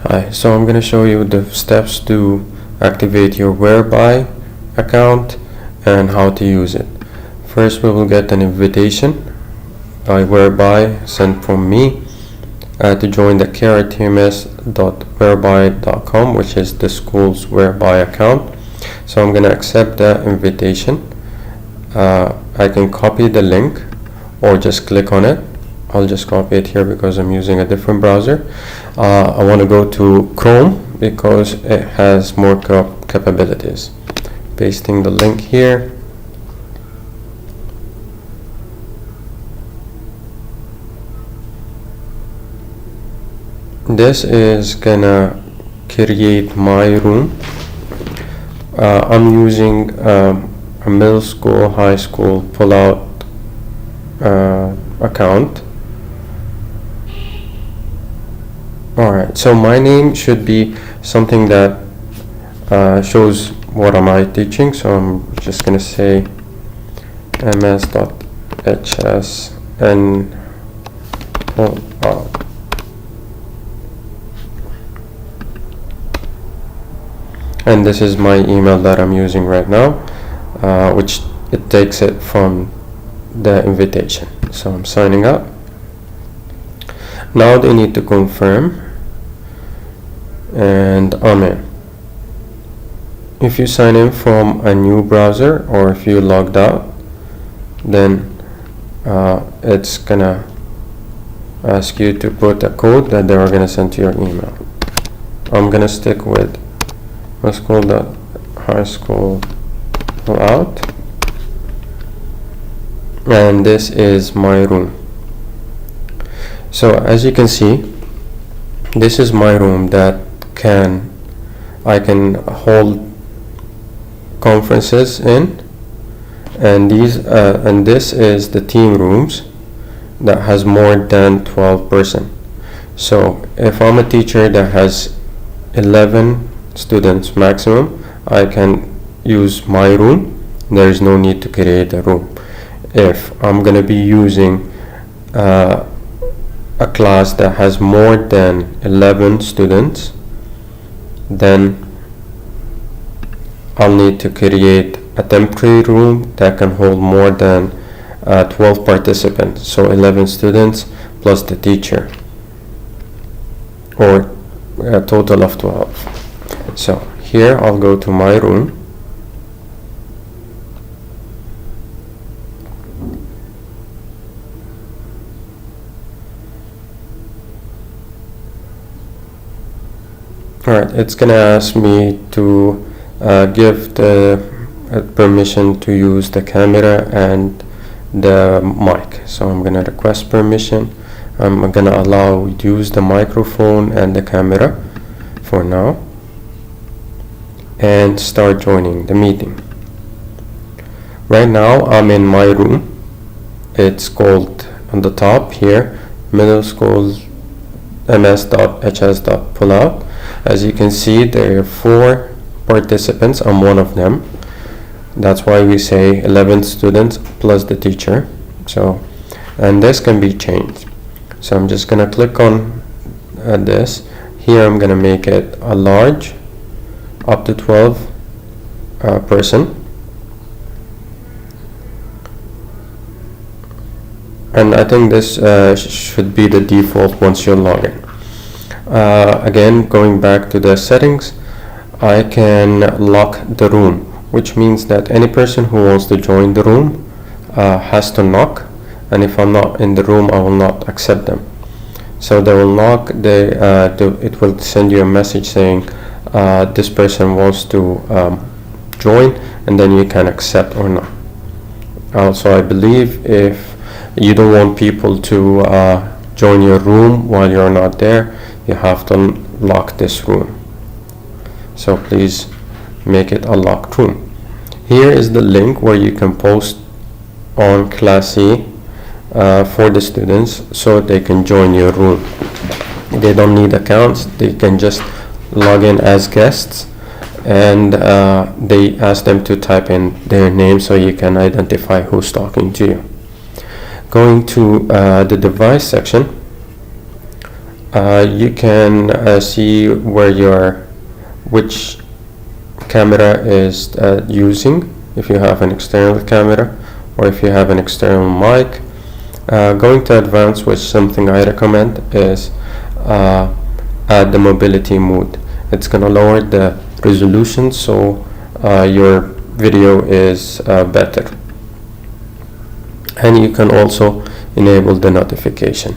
Hi, so I'm going to show you the steps to activate your Whereby account and how to use it. First, we will get an invitation by Whereby sent from me to join the caretms.whereby.com, which is the school's Whereby account. So I'm going to accept the invitation. I can copy the link or just click on it. I'll just copy it here because I'm using a different browser. I want to go to Chrome because it has more capabilities. Pasting the link here. This is gonna create my room. I'm using a middle school, high school pullout account. Alright, so my name should be something that shows what am I teaching. So I'm just gonna say ms.hsn pullout. And this is my email that I'm using right now, which it takes it from the invitation. So I'm signing up. Now they need to confirm, and I'm in. If you sign in from a new browser or if you logged out, then it's gonna ask you to put a code that they are gonna send to your email. I'm gonna stick with high school out, and this is my room. So as you can see, this is my room that I can hold conferences in, and this is the team rooms that has more than 12 person. So if I'm a teacher that has 11 students maximum, I can use my room. There is no need to create a room. If I'm gonna be using a class that has more than 11 students, then I'll need to create a temporary room that can hold more than 12 participants, so 11 students plus the teacher, or a total of 12. So here I'll go to my room. Alright, it's gonna ask me to give the permission to use the camera and the mic. So I'm gonna request permission. I'm gonna allow use the microphone and the camera for now, and start joining the meeting. Right now I'm in my room. It's called on the top here, middle school ms.hs.pullout. As you can see, there are 4 participants. I'm one of them. That's why we say 11 students plus the teacher. So, and this can be changed. So I'm just gonna click on this. Here I'm gonna make it a large, up to 12 person. And I think this should be the default once you log in. Again, going back to the settings, I can lock the room, which means that any person who wants to join the room has to knock, and if I'm not in the room, I will not accept them. So they will knock, it will send you a message saying this person wants to join, and then you can accept or not. Also, I believe if you don't want people to join your room while you're not there, you have to lock this room. So please make it a locked room. Here is the link where you can post on Classy for the students so they can join your room. They don't need accounts, they can just log in as guests, and they ask them to type in their name so you can identify who's talking to you. Going to the device section, You can see which camera is using, if you have an external camera or if you have an external mic. Going to advanced, which something I recommend, is add the mobility mode. It's gonna lower the resolution, so your video is better. And you can also enable the notification.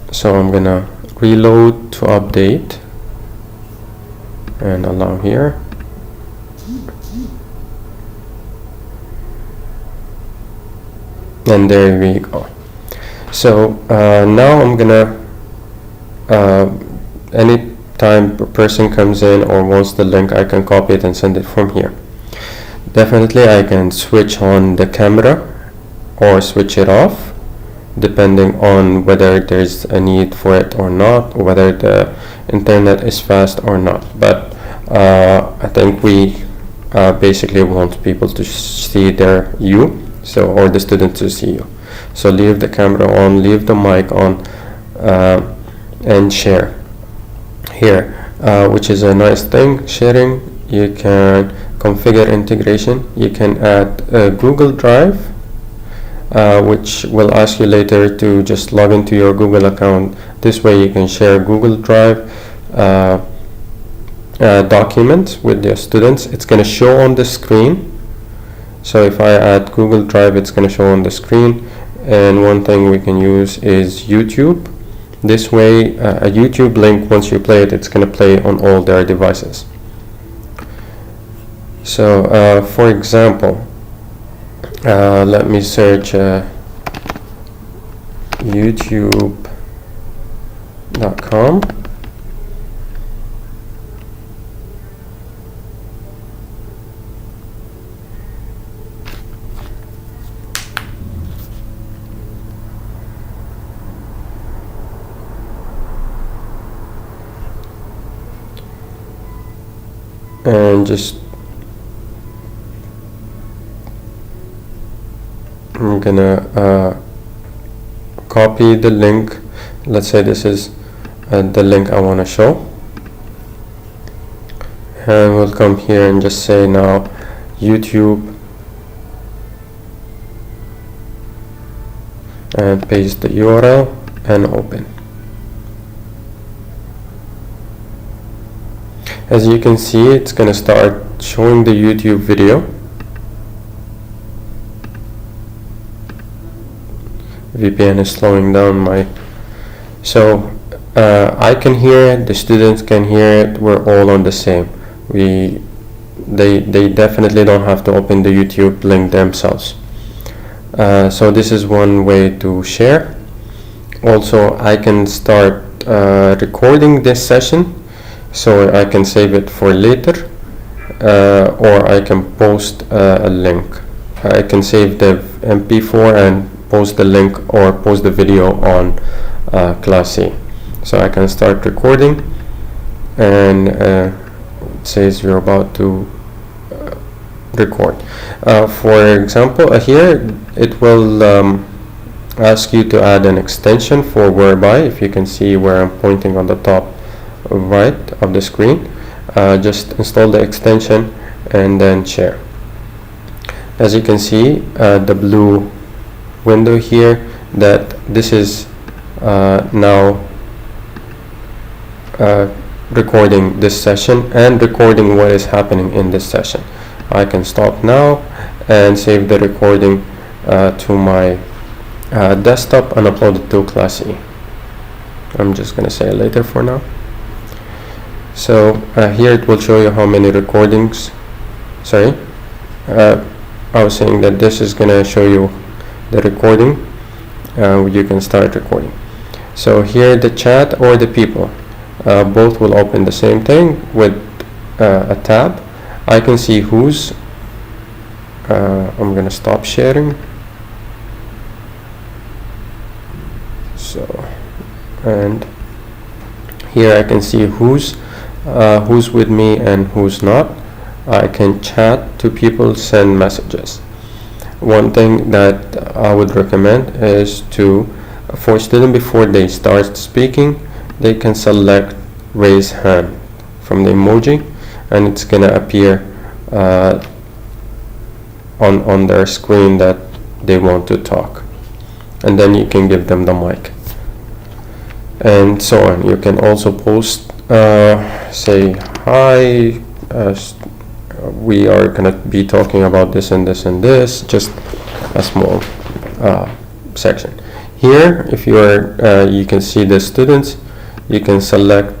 So I'm gonna reload to update and allow here. And there we go. So now I'm gonna anytime a person comes in or wants the link, I can copy it and send it from here. Definitely I can switch on the camera or switch it off, depending on whether there's a need for it or not, or whether the internet is fast or not. But I think we basically want people to see you, or the student to see you. So leave the camera on, leave the mic on, and share here, which is a nice thing. Sharing, you can configure integration. You can add Google Drive, which will ask you later to just log into your Google account. This way you can share Google Drive documents with your students. It's going to show on the screen. So if I add Google Drive, it's going to show on the screen. And one thing we can use is YouTube. This way, a YouTube link, once you play it, it's going to play on all their devices. So for example, let me search youtube.com. And I'm gonna copy the link. Let's say this is the link I want to show, and we'll come here and just say now YouTube, and paste the URL and open. As you can see, it's going to start showing the YouTube video. VPN is slowing down so I can hear it, the students can hear it, we're all on the same. They definitely don't have to open the YouTube link themselves. So this is one way to share. Also, I can start recording this session, so I can save it for later, or I can post a link. I can save the MP4 and post the link or post the video on Class C. So I can start recording, and it says you're about to record. For example, here it will ask you to add an extension for Whereby. If you can see where I'm pointing on the top right of the screen, just install the extension and then share. As you can see, the blue window here, that this is now recording this session and recording what is happening in this session. I can stop now and save the recording to my desktop and upload it to Class C. I'm just going to say later for now. So here it will show you how many recordings. Sorry, I was saying that this is going to show you the recording. You can start recording. So here the chat or the people, both will open the same thing with a tab. I can see who's. I'm going to stop sharing. So, and here I can see who's with me and who's not. I can chat to people, send messages. One thing that I would recommend is to For student, before they start speaking, they can select raise hand from the emoji, and it's gonna appear on their screen that they want to talk, and then you can give them the mic, and so on. You can also post, say hi, we are gonna be talking about this and this and this, just a small section. Here, if you are, you can see the students. You can select.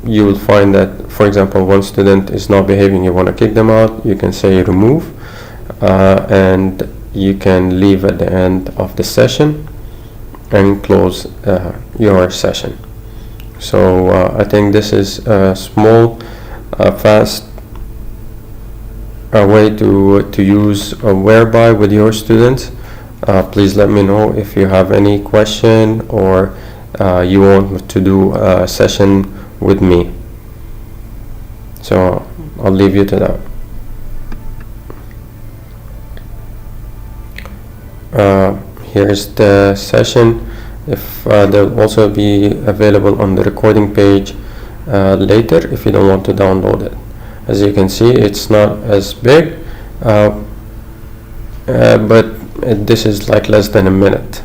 You will find that, for example, one student is not behaving. You want to kick them out. You can say remove, and you can leave at the end of the session and close your session. So I think this is a small, fast way to use Whereby with your students. Please let me know if you have any question, or you want to do a session with me. So I'll leave you to that. Here's the session. If they'll also be available on the recording page later if you don't want to download it. As you can see, it's not as big, but this is like less than a minute.